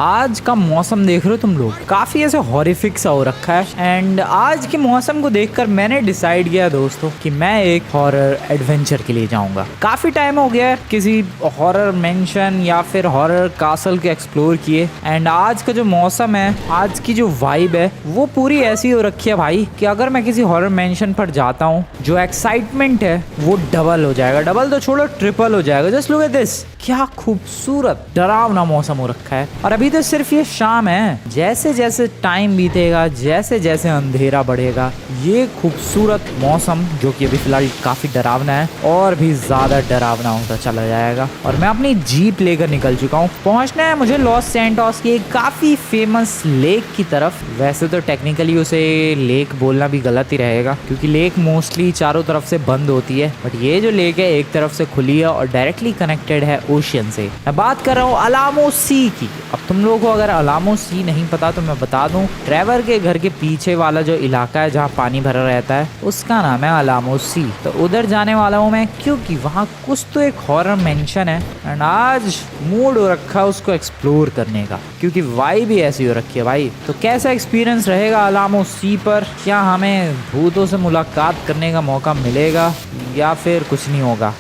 आज का मौसम देख रहे हो तुम लोग, काफी ऐसे हॉरिफिक सा हो रखा है। एंड आज के मौसम को देखकर मैंने डिसाइड किया दोस्तों कि मैं एक हॉरर एडवेंचर के लिए जाऊंगा। काफी टाइम हो गया है किसी हॉरर मेंशन या फिर हॉरर कासल के एक्सप्लोर किए। एंड आज का जो मौसम है, आज की जो वाइब है, वो पूरी ऐसी हो रखी है भाई कि अगर मैं किसी हॉरर मेंशन पर जाता हूँ, जो एक्साइटमेंट है वो डबल हो जाएगा। डबल तो छोड़ो, ट्रिपल हो जाएगा। जस्ट लुक एट दिस, क्या खूबसूरत डरावना मौसम हो रखा है। और अभी तो सिर्फ ये शाम है, जैसे जैसे टाइम बीतेगा, जैसे जैसे अंधेरा बढ़ेगा, ये खूबसूरत मौसम जो कि अभी फिलहाल काफी डरावना है और भी ज्यादा डरावना होता चला जाएगा। और मैं अपनी जीप लेकर निकल चुका हूँ। पहुंचना है मुझे लॉस सैंटोस की एक काफी फेमस लेक की तरफ। वैसे तो टेक्निकली उसे लेक बोलना भी गलत ही रहेगा, क्योंकि लेक मोस्टली चारों तरफ से बंद होती है, बट ये जो लेक है एक तरफ से खुली है और डायरेक्टली कनेक्टेड है ओशियन से। मैं बात कर रहा हूँ अलामो सी की। अब तुम लोगों को अगर अलामो सी नहीं पता तो मैं बता दूं, ट्रेवर के घर के पीछे वाला जो इलाका है जहाँ पानी भरा रहता है, उसका नाम है अलामो सी। तो उधर जाने वाला हूँ मैं, क्योंकि वहाँ कुछ तो एक हॉरर मेंशन है। एंड आज मूड हो रखा है उसको एक्सप्लोर करने का, क्योंकि वाइब भी ऐसी हो रखी है भाई। तो कैसा एक्सपीरियंस रहेगा अलामो सी पर? क्या हमें भूतों से मुलाकात करने का मौका मिलेगा या फिर कुछ नहीं होगा?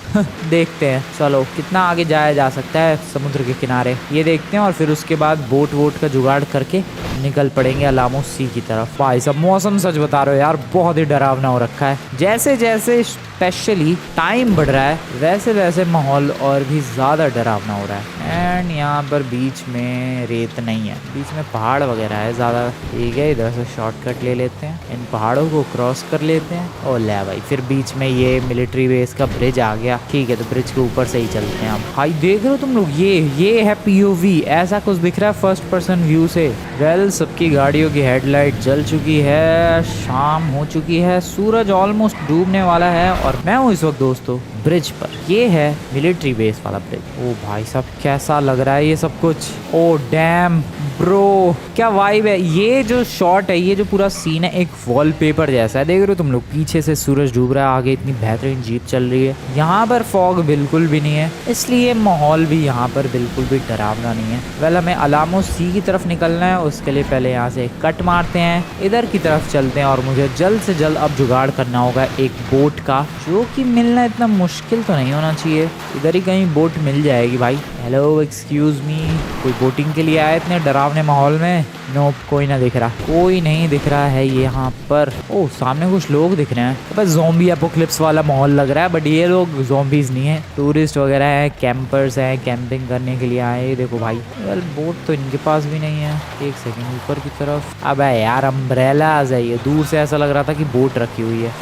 देखते हैं। चलो, कितना आगे जाया जा सकता है समुद्र के किनारे ये देखते हैं, और फिर उसके बाद बोट वोट का जुगाड़ करके निकल पड़ेंगे अलामो सी की तरफ। भाई सब मौसम सच बता रहे हो यार, बहुत ही डरावना हो रखा है। जैसे जैसे स्पेशली टाइम बढ़ रहा है, वैसे वैसे माहौल और भी ज़्यादा डरावना हो रहा है। एंड यहाँ पर बीच में रेत नहीं है, बीच में पहाड़ वगैरह है ज़्यादा। ठीक है, इधर से शॉर्टकट ले लेते हैं, इन पहाड़ों को क्रॉस कर लेते हैं। और ले भाई, फिर बीच में ये मिलिट्री बेस का ब्रिज आ गया। ठीक है, तो ब्रिज के ऊपर से ही चलते हैं हम। भाई देख रहे हो तुम लोग, ये है पीओवी, ऐसा कुछ दिख रहा है फर्स्ट पर्सन व्यू से। वेल, सबकी गाड़ियों की हेडलाइट जल चुकी है, शाम हो चुकी है, सूरज ऑलमोस्ट डूबने वाला है और मैं हूँ इस वक्त दोस्तों ब्रिज पर। ये है मिलिट्री बेस वाला ब्रिज। ओ भाई साहब, कैसा लग रहा है ये सब कुछ। ओ डैम ब्रो, क्या वाइब है। ये जो शॉट है, ये जो पूरा सीन है, एक वॉलपेपर जैसा है। देख रहे हो तुम लोग, पीछे से सूरज डूब रहा है, आगे इतनी बेहतरीन जीप चल रही है। यहाँ पर फॉग बिल्कुल भी नहीं है, इसलिए माहौल भी यहाँ पर बिल्कुल भी डरावना नहीं है। वेल, हमें अलामो सी की तरफ निकलना है, उसके लिए पहले यहाँ से कट मारते हैं, इधर की तरफ चलते हैं। और मुझे जल्द से जल्द अब जुगाड़ करना होगा एक बोट का, जो कि मिलना इतना मुश्किल तो नहीं होना चाहिए। इधर ही कहीं बोट मिल जाएगी भाई। हेलो, एक्सक्यूज मी, कोई बोटिंग के लिए आया इतने डरावने माहौल में? नोप, कोई ना दिख रहा, कोई नहीं दिख रहा है यहाँ पर। ओह, सामने कुछ लोग दिख रहे हैं। बस ज़ॉम्बी एपोक्लिप्स वाला माहौल लग रहा है, बट ये लोग ज़ॉम्बीज नहीं है, टूरिस्ट वगैरह है, कैंपर्स हैं, कैंपिंग करने के लिए आए। देखो भाई, वेल बोट तो इनके पास भी नहीं है। एक सेकंड, ऊपर की तरफ। अबे यार, अम्ब्रेलाज है ये। दूर से ऐसा लग रहा था कि बोट रखी हुई है।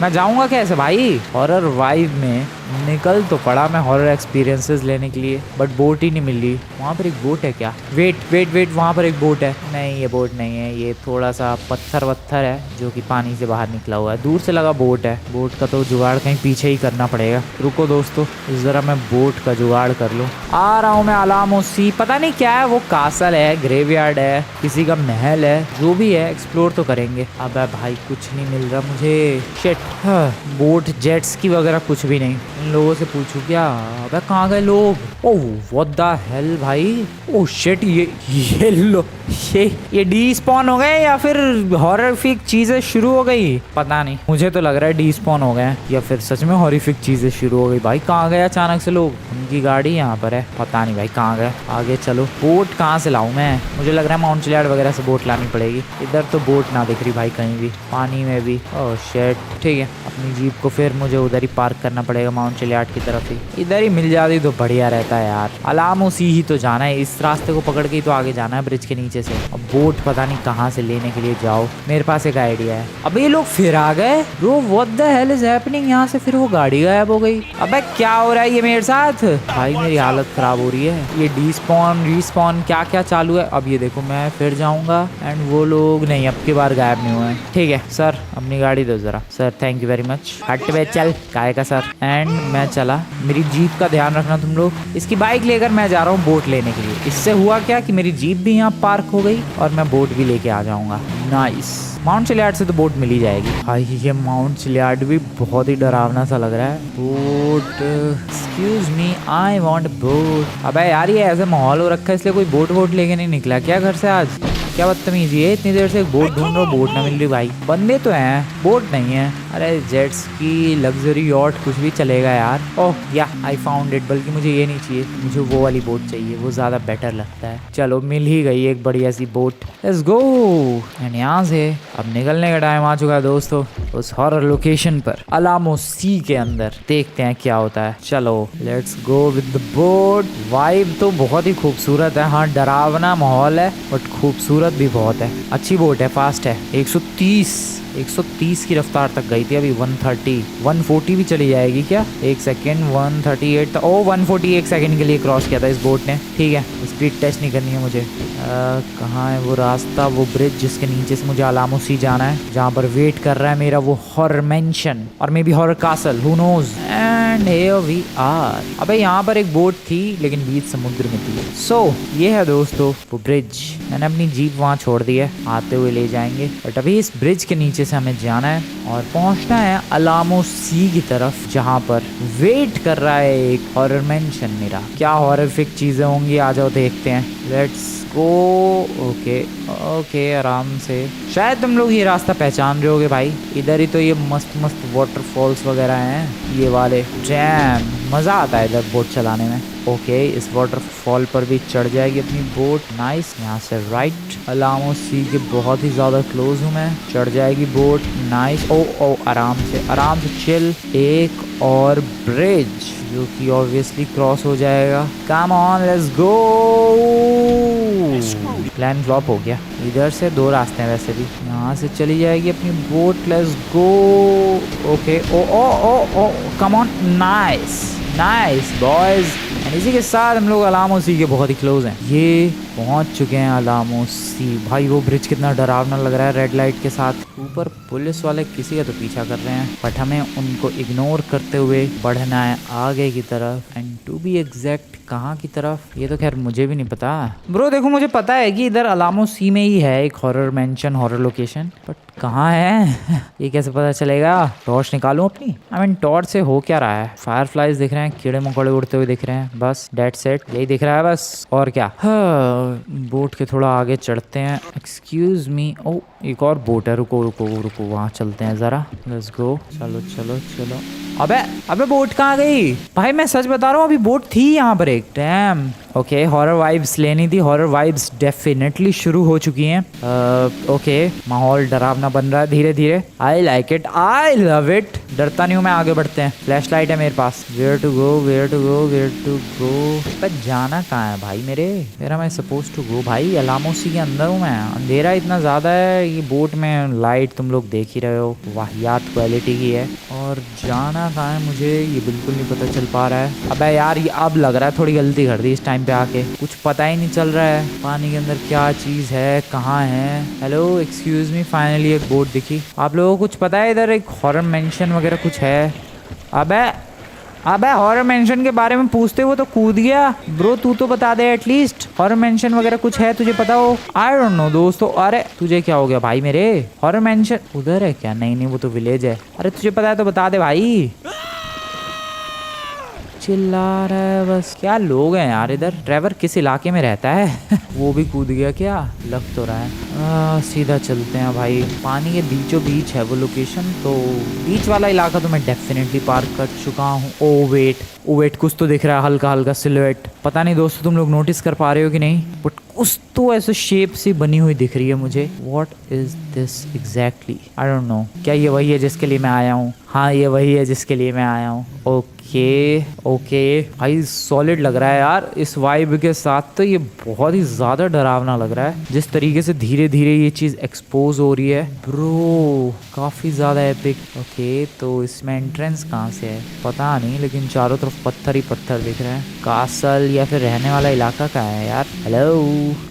मैं जाऊँगा कैसे भाई? हॉरर वाइब में निकल तो पड़ा मैं हॉरर एक्सपीरियंसेस लेने के लिए, बट बोट ही नहीं मिल रही। वहाँ पर एक बोट है क्या? वेट, वहाँ पर एक बोट है। नहीं, ये बोट नहीं है, ये थोड़ा सा पत्थर वत्थर है जो कि पानी से बाहर निकला हुआ है। दूर से लगा बोट है। बोट का तो जुगाड़ कहीं पीछे ही करना पड़ेगा। रुको दोस्तों, ज़रा मैं बोट का जुगाड़ कर लूँ। आ रहा हूँ मैं अलामो सी। पता नहीं क्या है वो, कासल है, ग्रेवयार्ड है, किसी का महल है, जो भी है एक्सप्लोर तो करेंगे। अबे भाई, कुछ नहीं मिल रहा मुझे। शिट, बोट जेट्स की वगैरह कुछ भी नहीं। इन लोगों से पूछूं क्या? अबे कहाँ गए लोग? ओह व्हाट द हेल भाई। ओह शिट, ये लो, ये डी स्पॉन हो गए या फिर हॉररिफिक चीजें शुरू हो गई? पता नहीं, मुझे तो लग रहा है डी स्पॉन हो गए या फिर सच में हॉररिफिक चीजें शुरू हो गई। भाई कहाँ गए अचानक से लोग? उनकी गाड़ी यहाँ पर है, पता नहीं भाई कहाँ गए। आगे चलो। बोट कहाँ से लाऊं मैं? मुझे लग रहा है माउंट चिलियाड वगैरह से बोट लानी पड़ेगी। इधर तो बोट ना दिख रही भाई कहीं भी, पानी में भी। ओह शिट, ठीक है, अपनी जीप को फिर मुझे उधर ही पार्क करना पड़ेगा, माउंट चिलियाड की तरफ ही। इधर ही मिल जाती तो बढ़िया रहता है यार। अलामो सी ही तो जाना है, इस रास्ते को पकड़ के ही तो आगे जाना है ब्रिज के नीचे से। अब बोट पता नहीं कहाँ से लेने के लिए जाओ। मेरे पास एक आइडिया है। अब ये लोग फिर आ गए bro, what the hell is happening? यहाँ से फिर वो गाड़ी गायब हो गई। अबे क्या हो रहा है ये मेरे साथ? भाई मेरी हालत खराब हो रही है। ये डी स्पॉन रीस्पॉन क्या क्या चालू है। अब ये देखो, मैं फिर जाऊंगा एंड वो लोग नहीं, अब की बार गायब नहीं हुए हैं। ठीक है सर, अपनी गाड़ी दो जरा। Sir thank you very much. हट बे, चल काय का सर। एंड मैं चला। मेरी जीप का ध्यान रखना तुम लोग। इसकी बाइक लेकर मैं जा रहा हूँ बोट लेने के लिए। इससे हुआ क्या कि मेरी जीप भी यहाँ पार्क हो गई और मैं बोट भी लेके आ जाऊंगा। नाइस। माउंट चिलियार्ड से तो बोट मिल ही जाएगी। भाई ये माउंट चिलियार्ड भी बहुत ही डरावना सा लग रहा है। Boat, excuse me, I want boat. अबे यार ये ऐसे माहौल हो रखा है इसलिए कोई बोट वोट लेके नहीं निकला क्या घर से आज? क्या बदतमीजी है, इतनी देर से बोट ढूंढ रहा हूँ, बोट ना मिल रही भाई। बंदे तो हैं, बोट नहीं है। अरे जेट्स की, लग्जरी यॉट, कुछ भी चलेगा यार। ओह या आई फाउंड इट। बल्कि मुझे ये नहीं चाहिए, मुझे वो वाली बोट चाहिए, वो ज़्यादा बेटर लगता है। चलो मिल ही गई एक बढ़िया सी बोट। Let's go. एंड यहाँ से अब निकलने का टाइम आ चुका है दोस्तों, उस हॉरर लोकेशन पर, अलामो सी के अंदर। देखते हैं क्या होता है। चलो let's go with the boat. Vibe तो बहुत ही खूबसूरत है। हाँ डरावना माहौल है बट खूबसूरत भी बहुत है। अच्छी बोट है, फास्ट है। 130 की रफ्तार तक गई थी। अभी 130, 140 भी चली जाएगी क्या? एक सेकेंड, 138 ओ 141 सेकेंड के लिए क्रॉस किया था इस बोट ने। ठीक है, स्पीड टेस्ट नहीं करनी है मुझे। कहाँ है वो रास्ता, वो ब्रिज जिसके नीचे से मुझे अलामो सी जाना है, जहाँ पर वेट कर रहा है मेरा वो हॉरर मेंशन और maybe horror castle, who knows. And here we are. अबे यहाँ पर एक बोट थी लेकिन बीच समुद्र में थी। सो ये है दोस्तों वो ब्रिज। मैंने अपनी जीप वहाँ छोड़ दी है, आते हुए ले जाएंगे। बट अभी इस ब्रिज के नीचे से हमें जाना है और पहुंचना है अलामो सी की तरफ, जहां पर वेट कर रहा है एक हॉरर मेंशन मेरा। क्या हॉररिफिक चीजें होंगी, आ जाओ देखते हैं। Let's go. ओके आराम से। शायद तुम लोग ये रास्ता पहचान रहे होगे भाई, इधर ही तो ये मस्त मस्त वाटरफॉल्स वगैरह हैं ये वाले। डैम मजा आता है इधर बोट चलाने में। ओके इस वाटरफॉल पर भी चढ़ जाएगी अपनी बोट। नाइस। यहाँ से राइट, अलामो सी के बहुत ही ज़्यादा क्लोज हूँ मैं। चढ़ जाएगी बोट। नाइस। ओ आराम से चिल। एक और ब्रिज जो कि ऑब्वियसली क्रॉस हो जाएगा। Come on let's go. Plan flop हो गया। इधर से दो रास्ते हैं वैसे भी। यहाँ से चली जाएगी अपनी boat. Let's go. Okay oh come on. Nice boys. इसी के साथ हम लोग अलामो सी के बहुत ही क्लोज हैं। ये पहुंच चुके हैं अलामो सी। भाई वो ब्रिज कितना डरावना लग रहा है रेड लाइट के साथ। ऊपर पुलिस वाले किसी का तो पीछा कर रहे हैं बट हमें उनको इग्नोर करते हुए बढ़ना है आगे की तरफ। एंड टू बी एग्जैक्ट कहाँ की तरफ ये तो खैर मुझे भी नहीं पता। ब्रो देखो मुझे पता है कि इधर अलामो सी में ही है एक horror mention, horror location, but कहाँ है ये कैसे पता चलेगा? टॉर्च निकालूं अपनी? आई मीन टॉर्च से हो क्या रहा है? फायरफ्लाइज दिख रहे हैं, कीड़े मकोड़े उड़ते हुए दिख रहे हैं, बस डेट सेट यही दिख रहा है बस। और क्या? बोट के थोड़ा आगे चढ़ते हैं। Excuse me. ओ एक और बोट है, रुको वहाँ चलते हैं जरा। Let's go. चलो। अबे बोट कहाँ गई? भाई मैं सच बता रहा हूँ, अभी बोट थी यहाँ पर एक। डैम। ओके हॉरर वाइब्स लेनी थी। हॉरर वाइब्स डेफिनेटली शुरू हो चुकी हैं। ओके माहौल डरावना बन रहा है धीरे धीरे। I like it, I love it. डरता नहीं हूँ मैं, आगे बढ़ते हैं। फ्लैश लाइट है मेरे पास। Where to go. पर जाना कहाँ है भाई मेरा मैं सपोज टू गो? भाई अलामो सी के अंदर हूँ मैं। अंधेरा इतना ज्यादा है, ये बोट में लाइट तुम लोग देख ही रहे हो, वाहियात क्वालिटी की है। और जाना कहाँ है मुझे ये बिल्कुल नहीं पता चल पा रहा है। अबे यार ये अब लग रहा है थोड़ी गलती कर दी इस टाइम पे आके। कुछ पता ही नहीं चल रहा है पानी के अंदर क्या चीज है, कहाँ है। हेलो एक्सक्यूज मी, फाइनली एक बोट दिखी। आप लोगों को कुछ पता है इधर एक हॉरर मेंशन वगैरह कुछ है? अबे हॉरर मेंशन के बारे में पूछते हुए तो कूद गया। ब्रो तू तो बता दे एटलीस्ट, हॉरर मेंशन वगैरह कुछ है तुझे पता हो? आई डोंट नो दोस्तों। अरे तुझे क्या हो गया भाई मेरे? हॉरर मेंशन उधर है क्या? नहीं वो तो विलेज है। अरे तुझे पता है तो बता दे भाई। चिल्ला रहा है बस। क्या लोग हैं यार इधर। ड्राइवर किस इलाके में रहता है? वो भी कूद गया क्या? लग तो रहा है। सीधा चलते हैं भाई। पानी के बीचों बीच है वो लोकेशन, तो बीच वाला इलाका तो मैं डेफिनेटली पार कर चुका हूँ। ओ वेट कुछ तो दिख रहा है, हल्का सिलुएट। पता नहीं दोस्तों तुम लोग नोटिस कर पा रहे हो कि नहीं, बट कुछ तो ऐसे शेप सी बनी हुई दिख रही है मुझे। What is this exactly? I don't no. क्या ये वही है जिसके लिए मैं आया हूँ? हाँ ये वही है जिसके लिए मैं आया हूँ। ओके भाई सॉलिड लग रहा है यार इस वाइब के साथ। तो ये बहुत ही ज्यादा डरावना लग रहा है जिस तरीके से धीरे धीरे ये चीज एक्सपोज हो रही है। ब्रो काफी ज्यादा एपिक। ओके तो इसमें एंट्रेंस कहाँ से है पता नहीं, लेकिन चारों तरफ पत्थर ही पत्थर दिख रहे हैं। कासल या फिर रहने वाला इलाका कहाँ है यार? हेलो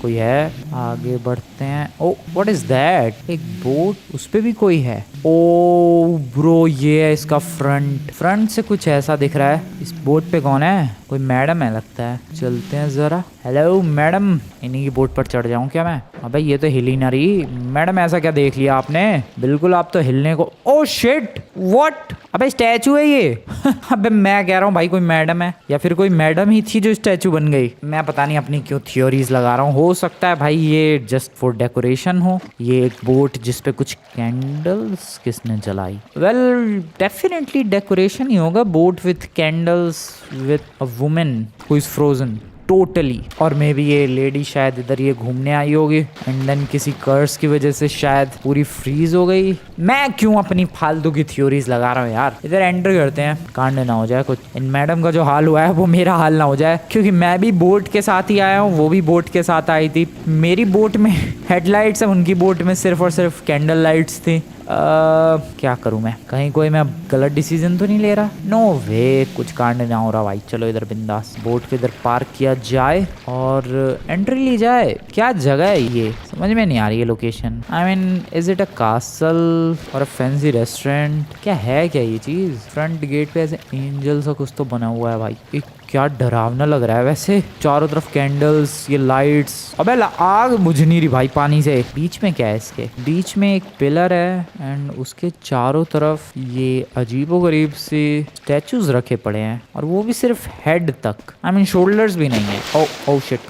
कोई है? आगे बढ़ते हैं। Oh what is that? एक बोट, उस पे भी कोई है। ओ ब्रो, ये है इसका फ्रंट से कुछ ऐसा दिख रहा है। इस बोट पे कौन है? कोई मैडम है लगता है। चलते हैं जरा। हेलो मैडम, इन्हीं की बोट पर चढ़ जाऊं क्या मैं? अबे ये तो हिली ना रही। मैडम ऐसा क्या देख लिया आपने? बिल्कुल आप तो हिलने को। Oh shit, what? अबे स्टैचू है ये। अबे मैं कह रहा हूँ भाई कोई मैडम है, या फिर कोई मैडम ही थी जो स्टैचू बन गई। मैं पता नहीं अपनी क्यों थ्योरीज लगा रहा हूँ। हो सकता है भाई ये जस्ट फॉर डेकोरेशन हो। ये एक बोट जिसपे कुछ कैंडल्स किसने जलाई? वेल डेफिनेटली डेकोरेशन ही होगा। Boat with candles with a women who is frozen totally. और मे बी ये लेडी शायद इधर ये घूमने आई होगी एंड देन किसी कर्स की वजह से शायद पूरी फ्रीज हो गई। मैं क्यों अपनी फालतू की थ्योरीज लगा रहा हूँ यार। इधर एंटर करते हैं, कांड ना हो जाए कुछ। इन मैडम का जो हाल हुआ है वो मेरा हाल ना हो जाए, क्योंकि मैं भी बोट के साथ ही आया हूँ, वो भी बोट के साथ आई थी। मेरी बोट में हेडलाइट्स है, उनकी बोट में सिर्फ और सिर्फ कैंडल लाइट्स थी। क्या करूं मैं? कहीं कोई मैं गलत डिसीजन तो नहीं ले रहा? नो वे, कुछ कांड ना हो रहा भाई। चलो इधर बिंदास बोट के इधर पार्क किया जाए और एंट्री ली जाए। क्या जगह है ये? समझ में नहीं आ रही है location. I mean is it a castle और अ फैंसी रेस्टोरेंट? क्या है क्या ये चीज? फ्रंट गेट पे ऐसे एंजल सा कुछ तो बना हुआ है भाई। एक क्या डरावना लग रहा है वैसे। चारों तरफ कैंडल्स, ये लाइट्स। अबे आग बुझ नहीं रही भाई पानी से। बीच में क्या है? इसके बीच में एक पिलर है एंड उसके चारों तरफ ये अजीबोगरीब से स्टैचूज रखे पड़े हैं, और वो भी सिर्फ हेड तक। आई मीन शोल्डर्स भी नहीं है। ओ शिट,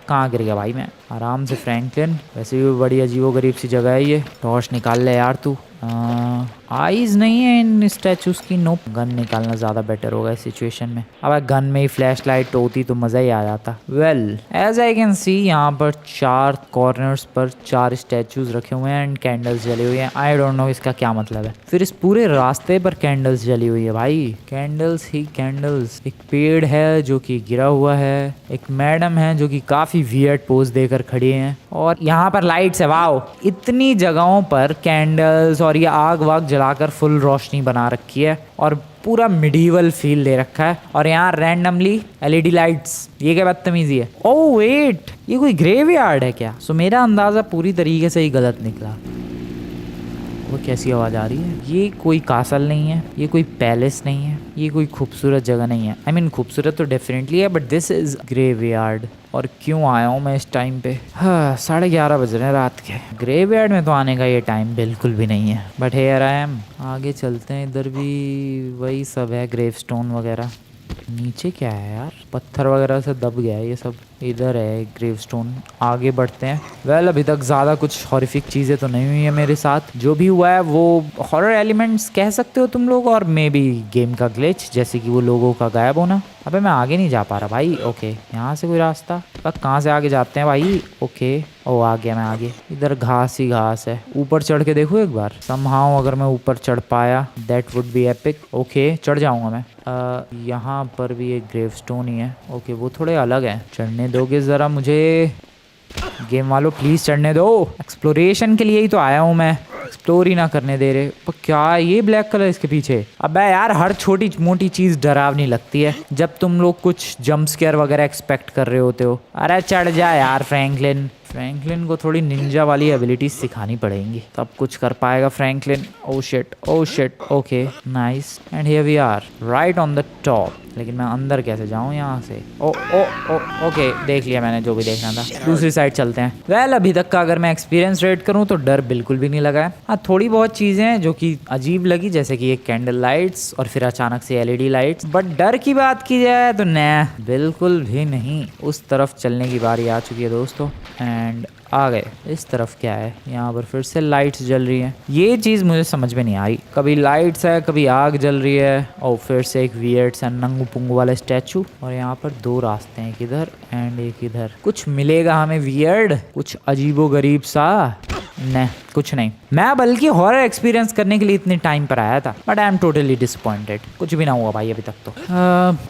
कहाँ गिर गया भाई मैं? आराम से फ्रैंकलिन। वैसे भी बड़ी अजीबोगरीब सी जगह है ये। टॉर्च निकाल ले यार तू। आईज नहीं है इन स्टैचूज की। नो, गन निकालना ज़्यादा बेटर होगा इस सिचुएशन में। अब गन में ही फ्लैश लाइट होती तो मज़ा ही आ जाता। Well as I can see यहाँ पर 4 कॉर्नर्स पर 4 स्टैचूज रखे हुए हैं एंड कैंडल्स जली हुई हैं। आई डोंट नो इसका क्या मतलब है। फिर इस पूरे रास्ते पर कैंडल्स जली हुई है भाई। कैंडल्स ही कैंडल्स। एक पेड़ है जो कि गिरा हुआ है। एक मैडम है जो कि काफ़ी वियर्ड पोज देकर खड़ी हैं, और यहाँ पर लाइट्स है। वाओ, इतनी जगहों पर कैंडल्स और ये आग वाग जलाकर फुल रोशनी बना रखी है और पूरा मिडीवल फील दे रखा है। और यहाँ रैंडमली एलईडी लाइट्स। ये क्या बदतमीजी है? ओह वेट, ये कोई ग्रेवयार्ड है क्या? सो मेरा अंदाजा पूरी तरीके से ही गलत निकला। वो कैसी आवाज़ आ रही है? ये कोई कासल नहीं है, ये कोई पैलेस नहीं है, ये कोई खूबसूरत जगह नहीं है। आई मीन खूबसूरत तो डेफिनेटली है, बट दिस इज़ ग्रेवयार्ड। और क्यों आया हूँ मैं इस टाइम पे? हाँ, 11:30 बज रहे हैं रात के। ग्रेवयार्ड में तो आने का ये टाइम बिल्कुल भी नहीं है, बट हियर आई एम। आगे चलते हैं। इधर भी वही सब है, ग्रेवस्टोन वगैरह। नीचे क्या है यार? पत्थर वगैरह से दब गया है ये सब। इधर है ग्रेवस्टोन। आगे बढ़ते हैं। वेल अभी तक ज़्यादा कुछ हॉरिफिक चीज़ें तो नहीं हुई है मेरे साथ। जो भी हुआ है वो हॉरर एलिमेंट्स कह सकते हो तुम लोग, और मे बी गेम का ग्लिच, जैसे कि वो लोगों का गायब होना। अबे मैं आगे नहीं जा पा रहा भाई। ओके, यहाँ से कोई रास्ता? कहाँ से आगे जाते हैं भाई? ओके, ओ आ गया मैं आगे। इधर घास ही घास है। ऊपर चढ़ के देखो एक बार। समहाउ अगर मैं ऊपर चढ़ पाया that would be epic. Okay, चढ़ जाऊंगा मैं। यहाँ पर भी एक ग्रेवस्टोन ही है। ओके, वो थोड़े अलग है। चढ़ने दोगे ज़रा मुझे? गेम वालों प्लीज़ चढ़ने दो। एक्सप्लोरेशन के लिए ही तो आया हूँ मैं, एक्सप्लोर ही ना करने दे रहे। पर क्या ये ब्लैक कलर इसके पीछे? अबे यार, हर छोटी मोटी चीज़ डरावनी लगती है जब तुम लोग कुछ जंप स्केयर वगैरह एक्सपेक्ट कर रहे होते हो। अरे चढ़ जा यार फ्रैंकलिन। फ्रैंकलिन को थोड़ी निंजा वाली एबिलिटीज सिखानी पड़ेंगी, तब कुछ कर पाएगा Franklin. Oh shit. Okay nice, and here we are right on the top. लेकिन मैं अंदर कैसे जाऊं यहाँ से? ओके, देख लिया मैंने जो भी देखना था। दूसरी साइड चलते हैं। वेल अभी तक का अगर मैं एक्सपीरियंस रेट करूँ तो डर बिल्कुल भी नहीं लगा है। हाँ, थोड़ी बहुत चीज़ें हैं जो कि अजीब लगी, जैसे कि ये कैंडल लाइट्स और फिर अचानक से एलईडी लाइट्स। बट डर की बात की जाए तो न, बिल्कुल भी नहीं। उस तरफ चलने की बारी आ चुकी है दोस्तों, एंड आ गए। इस तरफ क्या है? यहाँ पर फिर से लाइट्स जल रही हैं। ये चीज़ मुझे समझ में नहीं आई। कभी लाइट्स है, कभी आग जल रही है, और फिर से एक वियर्ड सा नंगू पुंगू वाला स्टैचू। और यहाँ पर 2 रास्ते हैं, एक इधर एंड एक इधर। कुछ मिलेगा हमें वियर्ड, कुछ अजीबो गरीब सा? नहीं, कुछ नहीं। मैं बल्कि हॉरर एक्सपीरियंस करने के लिए इतने टाइम पर आया था, but I am totally disappointed. कुछ भी ना हुआ भाई अभी तक तो।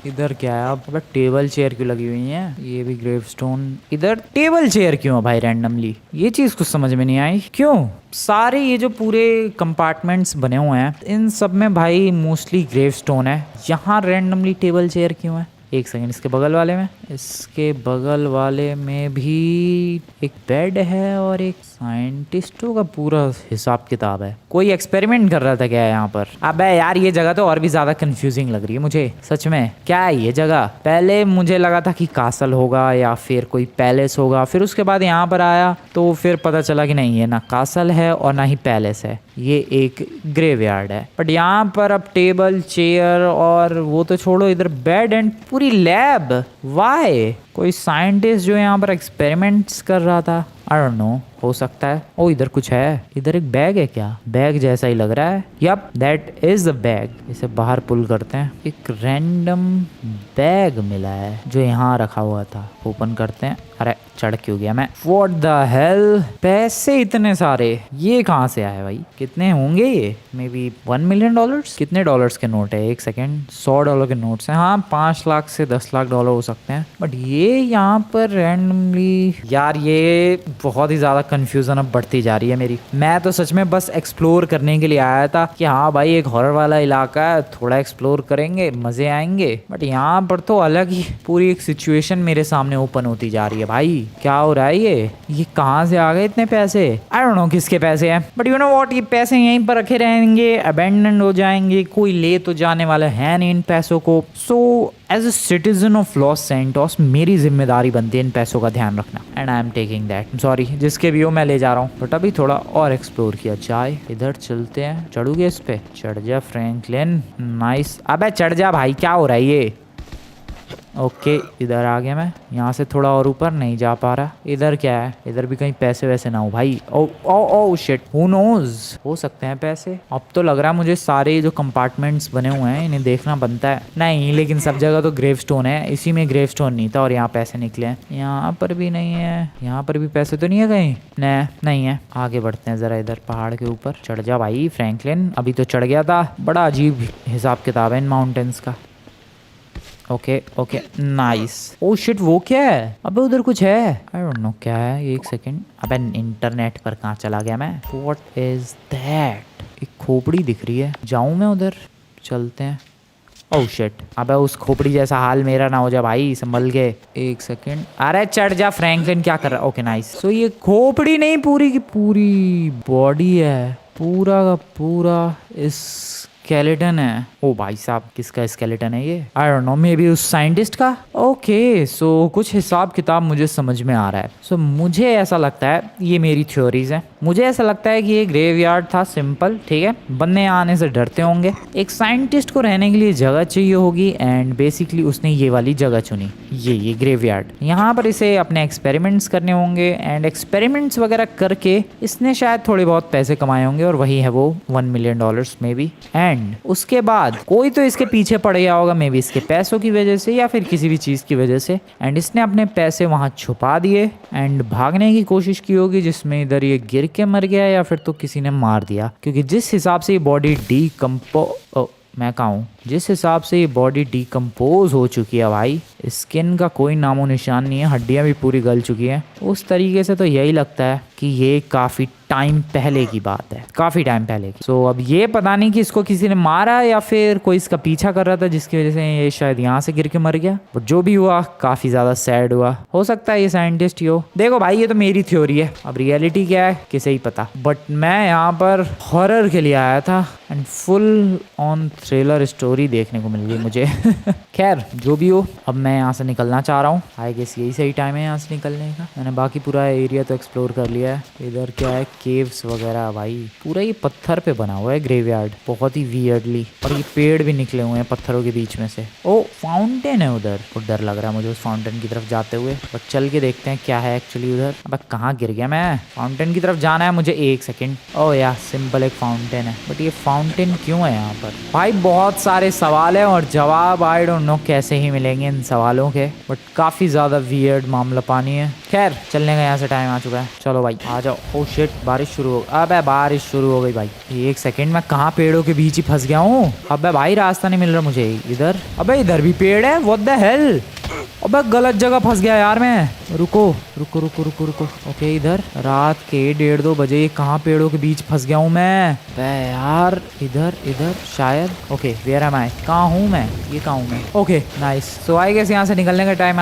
इधर क्या है अब? टेबल चेयर क्यों लगी हुई है? ये भी ग्रेवस्टोन। इधर टेबल चेयर क्यों है भाई रैंडमली? ये चीज़ कुछ समझ में नहीं आई। क्यों सारे ये जो पूरे कंपार्टमेंट्स बने हुए हैं, इन सब में भाई मोस्टली ग्रेवस्टोन है। यहाँ रैंडमली टेबल चेयर क्यों है? एक सेकंड, इसके बगल वाले में इसके बगल वाले में भी एक बेड है और एक साइंटिस्टों का पूरा हिसाब किताब है। कोई एक्सपेरिमेंट कर रहा था क्या यहाँ पर? अबे यार ये जगह तो और भी ज्यादा कंफ्यूजिंग लग रही है मुझे सच में। क्या है ये जगह? पहले मुझे लगा था कि कासल होगा या फिर कोई पैलेस होगा, फिर उसके बाद यहाँ पर आया तो फिर पता चला कि नहीं, ये ना कासल है और ना ही पैलेस है, ये एक ग्रेवयार्ड है। बट यहाँ पर अब टेबल चेयर और वो तो छोड़ो, इधर बेड एंड पूरी लैब। वाई? कोई साइंटिस्ट जो यहाँ पर एक्सपेरिमेंट्स कर रहा था, आई डोंट नो, हो सकता है। ओ इधर कुछ है, इधर एक बैग है क्या? बैग जैसा ही लग रहा है। Yup that is the bag. इसे बाहर पुल करते हैं। एक रैंडम बैग मिला है जो यहाँ रखा हुआ था, ओपन करते हैं। अरे चढ़ क्यों गया मैं? व्हाट द हेल, पैसे इतने सारे, ये कहाँ से आए भाई? कितने होंगे ये? May be $1 million. कितने डॉलर्स के नोट है? एक सेकेंड, $100 के नोट्स हैं। हाँ 5 लाख से 10 लाख डॉलर हो सकते हैं। बट ये यहाँ पर रैंडमली, यार ये बहुत ही ज्यादा कंफ्यूजन अब बढ़ती जा रही है मेरी। मैं तो सच में बस एक्सप्लोर करने के लिए आया था कि हाँ भाई एक हॉरर वाला इलाका है, थोड़ा एक्सप्लोर करेंगे, मजे आएंगे। बट यहाँ पर तो अलग ही पूरी एक सिचुएशन मेरे सामने ओपन होती जा रही है भाई। क्या हो रहा है ये कहाँ से आ गए इतने पैसे? आई डोंट नो किसके पैसे हैं, बट यू नो व्हाट, ये पैसे यहीं पर रखे रहेंगे, अबेंडन हो जाएंगे, कोई ले तो जाने वाला है नहीं इन पैसों को। So as a citizen of Los Santos मेरी जिम्मेदारी बनती है इन पैसों का ध्यान रखना, and I am taking that. Sorry जिसके भी हो मैं ले जा रहा हूँ, बट अभी थोड़ा और एक्सप्लोर किया जाए। इधर चलते हैं, चढ़ोगे इस पे? चढ़ जा फ्रैंकलिन, नाइस। अबे चढ़ जा भाई, क्या हो रहा है ये? ओके इधर आ गया मैं। यहाँ से थोड़ा और ऊपर नहीं जा पा रहा। इधर क्या है? इधर भी कहीं पैसे वैसे ना हो भाई। ओ ओ ओ शिट, हु नोज, हो सकते हैं पैसे। अब तो लग रहा है मुझे सारे जो कंपार्टमेंट्स बने हुए हैं इन्हें देखना बनता है। नहीं लेकिन सब जगह तो ग्रेवस्टोन है, इसी में ग्रेवस्टोन नहीं था और यहाँ पैसे निकले हैं। यहाँ पर भी नहीं है, यहाँ पर भी पैसे तो नहीं है कहीं? नहीं है। आगे बढ़ते हैं जरा, इधर पहाड़ के ऊपर चढ़ जा भाई फ्रैंकलिन। अभी तो चढ़ गया था। बड़ा अजीब हिसाब किताब है इन माउंटेन्स का। Okay okay nice. Oh shit, वो क्या है? अबे उधर कुछ है, आई डोंट नो क्या है। एक सेकंड, अबे इंटरनेट पर कहाँ चला गया मैं? What is that? एक खोपड़ी दिख रही है, जाऊं मैं उधर? चलते हैं। ओह शिट, अबे उस खोपड़ी जैसा हाल मेरा ना हो जा भाई, संभल के। एक सेकंड, अरे चढ़ जा फ्रैंकलिन, क्या कर रहा है? Okay nice. सो ये खोपड़ी नहीं, पूरी की पूरी बॉडी है, पूरा का पूरा इस स्केलेटन है। ओ भाई साहब, किसका स्केलेटन है ये? आई डोंट नो, मे बी उस साइंटिस्ट का। ओके सो कुछ हिसाब किताब मुझे समझ में आ रहा है। सो मुझे ऐसा लगता है, ये मेरी थ्योरीज है, मुझे ऐसा लगता है कि ये ग्रेवयार्ड था सिंपल, ठीक है। बंदे आने से डरते होंगे, एक साइंटिस्ट को रहने के लिए जगह चाहिए होगी, एंड बेसिकली उसने ये वाली जगह चुनी, ये ग्रेवयार्ड। यहाँ पर इसे अपने एक्सपेरिमेंट्स करने होंगे, एंड एक्सपेरिमेंट्स वगैरह करके इसने शायद थोड़े बहुत पैसे कमाए होंगे, और वही है वो $1 मिलियन मे बी। एंड उसके बाद कोई तो इसके पीछे पड़ गया होगा, मे बी इसके पैसों की वजह से या फिर किसी भी चीज की वजह से, एंड इसने अपने पैसे वहां छुपा दिए एंड भागने की कोशिश की होगी, जिसमें इधर ये गिर के मर गया या फिर तो किसी ने मार दिया। क्योंकि जिस हिसाब से ये बॉडी मैं कहूँ जिस हिसाब से ये बॉडी डिकम्पोज हो चुकी है भाई, स्किन का कोई नामो निशान नहीं है, हड्डियां भी पूरी गल चुकी हैं, उस तरीके से तो यही लगता है कि ये काफी टाइम पहले की बात है, काफी टाइम पहले की। सो अब ये पता नहीं कि इसको किसी ने मारा या फिर कोई इसका पीछा कर रहा था, जिसकी वजह से ये शायद यहाँ से गिर के मर गया। और जो भी हुआ काफी ज्यादा सैड हुआ। हो सकता है ये साइंटिस्ट ही हो। देखो भाई, ये तो मेरी थ्योरी है, अब रियलिटी क्या है किसे ही पता। बट मैं यहाँ पर हॉरर के लिए आया था, and full on thriller story देखने को मिल गई मुझे। खैर जो भी हो, अब मैं यहाँ से निकलना चाह रहा हूँ। आई गेस यही सही टाइम है यहाँ से निकलने का। मैंने बाकी पूरा एरिया तो एक्सप्लोर कर लिया है। इधर क्या है, केव्स वगैरह भाई, पूरा ये पत्थर पे बना हुआ है ग्रेवयार्ड, बहुत ही वियर्डली। और ये पेड़ भी निकले हुए हैं पत्थरों के बीच में से। ओ फाउंटेन है उधर, तो डर लग रहा है मुझे उस फाउंटेन की तरफ जाते हुए। बट चल के देखते हैं क्या है एक्चुअली उधर। अब कहाँ गिर गया मैं? फाउंटेन की तरफ जाना है मुझे, एक सेकेंड। ओ यार सिंपल एक फाउंटेन है, बट ये फाउंटेन क्यों है यहाँ पर भाई? बहुत सारे सवाल है और जवाब आई डोंट नो कैसे ही मिलेंगे इन सवालों के, बट काफी ज्यादा वियर्ड मामला पानी है। खैर चलने का यहाँ से टाइम आ चुका है, चलो भाई आ जाओ। ओ शिट, बारिश शुरू हो, अबे बारिश शुरू हो गई भाई। एक सेकंड, मैं कहाँ पेड़ों के बीच ही फंस गया हूँ। अबे भाई रास्ता नहीं मिल रहा मुझे इधर। अबे इधर भी पेड़ है, व्हाट द हेल। अबे गलत जगह फंस गया यार मैं। रुको रुको रुको रुको रुको। ओके इधर रात के 1:30-2 बजे कहाँ पेड़ों के बीच फंस गया हूँ मैं? बे यार इधर इधर शायद। Okay where am I? कहाँ हूँ मैं? ये कहाँ हूँ मैं? Okay nice. So I guess यहाँ से निकलने का टाइम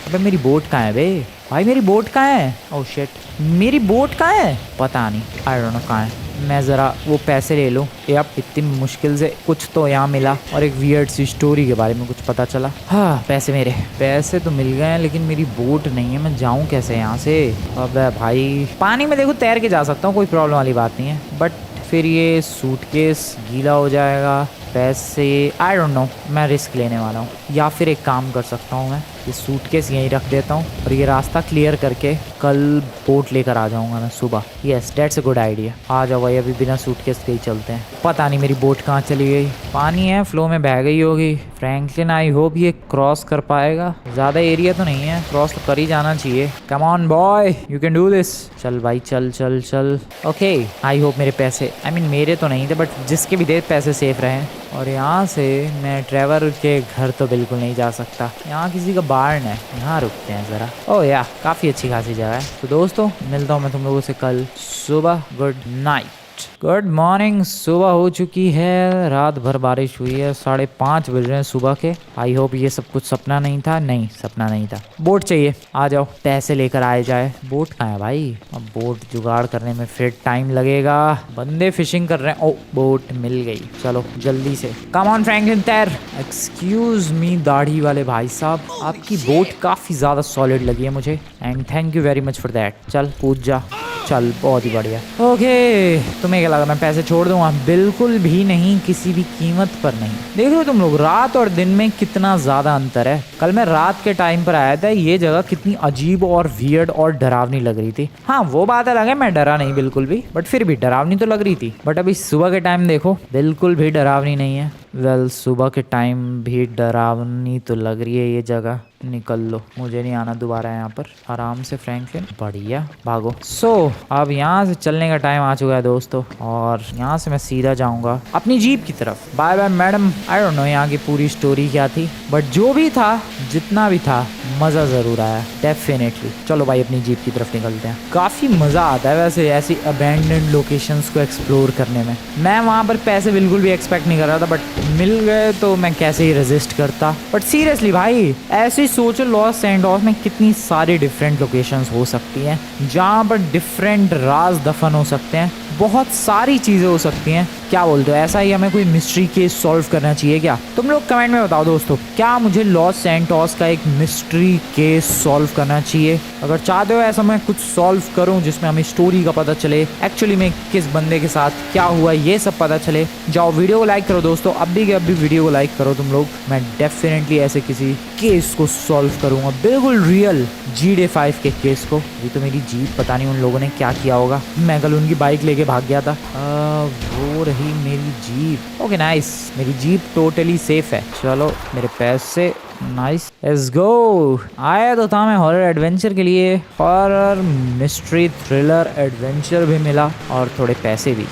अबे मेरी बोट कहाँ है बे? भाई मेरी बोट कहाँ है? ओह शिट, मेरी बोट कहाँ है? पता नहीं, आई डोंट नो कहाँ है। मैं ज़रा वो पैसे ले लूँ। अब इतनी मुश्किल से कुछ तो यहाँ मिला और एक वियर्ड सी स्टोरी के बारे में कुछ पता चला। हाँ पैसे, मेरे पैसे तो मिल गए हैं लेकिन मेरी बोट नहीं है। मैं जाऊँ कैसे यहाँ से? अबे भाई पानी में देखो तैर के जा सकता हूँ, कोई प्रॉब्लम वाली बात नहीं है, बट फिर ये सूटकेस गीला हो जाएगा। पैसे आई डोंट नो, मैं रिस्क लेने वाला हूँ। या फिर एक काम कर सकता हूँ, मैं ये सूटकेस यहीं रख देता हूँ और ये रास्ता क्लियर करके कल बोट लेकर आ जाऊँगा मैं सुबह। Yes that's a good idea. आ जाओ भाई, अभी बिना सूटकेस के ही चलते हैं। पता नहीं मेरी बोट कहाँ चली गई। पानी है, फ्लो में बह गई होगी। फ्रैंकलिन आई होप ये क्रॉस कर पाएगा। ज़्यादा एरिया तो नहीं है, क्रॉस तो कर ही जाना चाहिए। Come on boy, you can do this. चल भाई चल चल चल। ओके आई होप मेरे पैसे, आई मीन मेरे तो नहीं थे बट जिसके भी थे पैसे सेफ रहे। और यहाँ से मैं ट्रेवर के घर तो बिल्कुल नहीं जा सकता। यहाँ किसी का बार्न है, यहाँ रुकते हैं ज़रा। ओह या काफ़ी अच्छी खासी जगह है। तो दोस्तों मिलता हूँ मैं तुम लोगों से कल सुबह। Good night. Good morning. सुबह हो चुकी है, रात भर बारिश हुई है, 5:30 बज रहे हैं सुबह के। आई होप ये सब कुछ सपना नहीं था। नहीं सपना नहीं था। बोट चाहिए, आ जाओ, पैसे लेकर आए जाए। बोट कहाँ है भाई? अब बोट जुगाड़ करने में फिर टाइम लगेगा। बंदे फिशिंग कर रहे हैं। ओ बोट मिल गई, चलो जल्दी से। कम ऑन फ्रैंकलिन तैर। एक्सक्यूज मी दाढ़ी वाले भाई साहब, आपकी बोट काफ़ी ज़्यादा सॉलिड लगी है मुझे and thank you very much for that. चल कूद जा, चल बहुत ही बढ़िया। ओके तुम्हें क्या लगा मैं पैसे छोड़ दूंगा? बिल्कुल भी नहीं, किसी भी कीमत पर नहीं। देख रहे हो तुम लोग रात और दिन में कितना ज्यादा अंतर है। कल मैं रात के टाइम पर आया था, ये जगह कितनी अजीब और वियर्ड और डरावनी लग रही थी। हाँ वो बात अलग है, मैं डरा नहीं बिल्कुल भी, बट फिर भी डरावनी तो लग रही थी। बट अभी सुबह के टाइम देखो, बिल्कुल भी डरावनी नहीं है। वेल सुबह के टाइम भी डरावनी तो लग रही है ये जगह। निकल लो, मुझे नहीं आना दोबारा यहाँ पर। आराम से फ्रैंकलिन, बढ़िया भागो। अब यहाँ से चलने का टाइम आ चुका है दोस्तों और यहाँ से मैं सीधा जाऊँगा अपनी जीप की तरफ। Bye bye madam. I don't know यहाँ की पूरी स्टोरी क्या थी, बट जो भी था, जितना भी था, मज़ा ज़रूर आया डेफिनेटली। चलो भाई अपनी जीप की तरफ निकलते हैं। काफ़ी मज़ा आता है वैसे ऐसी अबैंडन्ड लोकेशंस को एक्सप्लोर करने में। मैं वहाँ पर पैसे बिल्कुल भी एक्सपेक्ट नहीं कर रहा था, बट मिल गए तो मैं कैसे ही रेजिस्ट करता। बट सीरियसली भाई ऐसे सोचो लॉस सैंटोस में कितनी सारी डिफरेंट लोकेशंस हो सकती हैं जहाँ पर डिफरेंट राज दफन हो सकते हैं। बहुत सारी चीज़ें हो सकती हैं। क्या बोलते हो, ऐसा ही हमें कोई मिस्ट्री केस सॉल्व करना चाहिए क्या? तुम लोग कमेंट में बताओ दोस्तों, क्या मुझे लॉस सैंटोस का एक मिस्ट्री केस सॉल्व करना चाहिए? अगर चाहते हो ऐसा मैं कुछ सॉल्व करूं जिसमें हमें स्टोरी का पता चले, एक्चुअली में किस बंदे के साथ क्या हुआ ये सब पता चले, जाओ वीडियो को लाइक करो दोस्तों, अभी के अभी वीडियो को लाइक करो तुम लोग। मैं डेफिनेटली ऐसे किसी केस को सॉल्व करूंगा, बिल्कुल रियल GTA 5 के केस को। अभी तो मेरी जीप पता नहीं उन लोगों ने क्या किया होगा, मैं कल उनकी बाइक लेके भाग गया था। वो रही मेरी जीप। ओके नाइस, मेरी जीप टोटली सेफ है। चलो मेरे पैसे, नाइस लेट्स गो। आया तो था मैं हॉरर एडवेंचर के लिए, हॉरर मिस्ट्री थ्रिलर एडवेंचर भी मिला और थोड़े पैसे भी।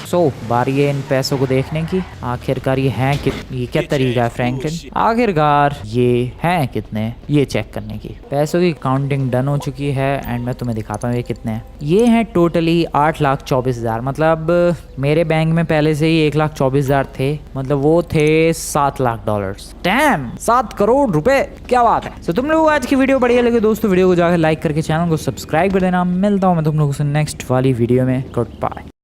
बारी है इन पैसों को देखने की। आखिरकार ये हैं ये क्या तरीका है फ्रैंकलिन? आखिरकार ये हैं कितने, ये चेक करने की। पैसों की काउंटिंग डन हो चुकी है एंड मैं तुम्हें दिखाता हूँ ये कितने हैं। ये हैं टोटली 8,24,000। मतलब मेरे बैंक में पहले से ही 1,24,000 थे, मतलब वो थे $7,00,000। डैम, 7 करोड़ रुपए, क्या बात है। तो तुम लोगों को आज की वीडियो बढ़िया लगे दोस्तों, वीडियो को जाकर लाइक करके चैनल को सब्सक्राइब कर देना। मिलता हूँ मैं तुम लोगों से नेक्स्ट वाली वीडियो में। Good bye.